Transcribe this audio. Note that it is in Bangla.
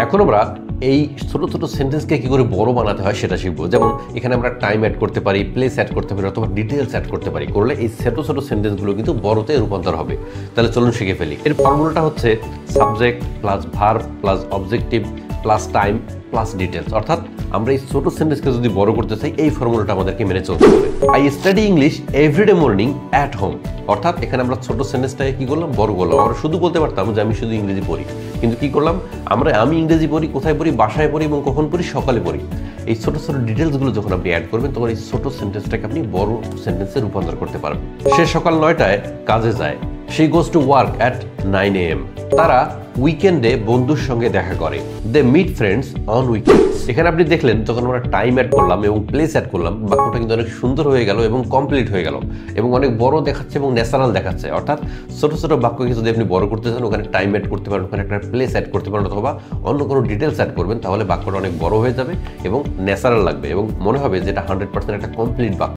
এখন আমরা এই ছোট ছোট সেন্টেন্সকে কি করে বড় বানাতে হয় সেটা শিখবো। যেমন এখানে আমরা টাইম অ্যাড করতে পারি, প্লেস অ্যাড করতে পারি, অথবা ডিটেলস অ্যাড করতে পারি। করলে এই ছোট ছোট সেন্টেন্সগুলো কিন্তু বড়তে রূপান্তর হবে। তাহলে চলুন শিখে ফেলি। এর ফর্মুলাটা হচ্ছে subject plus verb plus objective plus time plus details. অর্থাৎ আমরা এই ছোট সেন্টেন্সকে যদি বড় করতে চাই এই ফর্মুলাটা আমাদেরকে মেনে চলতে হবে। I study English everyday morning at home. অর্থাৎ এখানে আমরা ছোট সেন্টেন্সটাকে কি করলাম, বড় করলাম। আমরা শুধু বলতে পারতাম যে আমি শুধু ইংরেজি পড়ি, কিন্তু কি করলাম আমি ইংরেজি পড়ি, কোথায় পড়ি, বাসায় পড়ি এবং কখন পড়ি, সকালে পড়ি। এই ছোট ছোট ডিটেলসগুলো যখন আপনি অ্যাড করবেন তখন এই ছোট সেন্টেন্সটাকে আপনি বড় সেন্টেন্সে রূপান্তর করতে পারবেন। সে সকাল 9টায় কাজে যায়। She goes to work at 9 AM। তারা উইকেন্ডে বন্ধুর সঙ্গে দেখা করে। They meet friends on weekend. এখানে আপনি দেখলেন যখন আমরা টাইম অ্যাড করলাম এবং প্লেস অ্যাড করলাম, বাক্যটা কিন্তু অনেক সুন্দর হয়ে গেল এবং কমপ্লিট হয়ে গেল এবং অনেক বড় দেখাচ্ছে এবং ন্যাচারাল দেখাচ্ছে। অর্থাৎ ছোট ছোট বাক্যকে যদি আপনি বড় করতে চান, ওখানে টাইম অ্যাড করতে পারেন, ওখানে একটা প্লেস অ্যাড করতে পারেন, অথবা অন্য কোনো ডিটেলস অ্যাড করবেন, তাহলে বাক্যটা অনেক বড় হয়ে যাবে এবং ন্যাচারাল লাগবে এবং মনে হবে যে এটা 100% একটা কমপ্লিট বাক্য।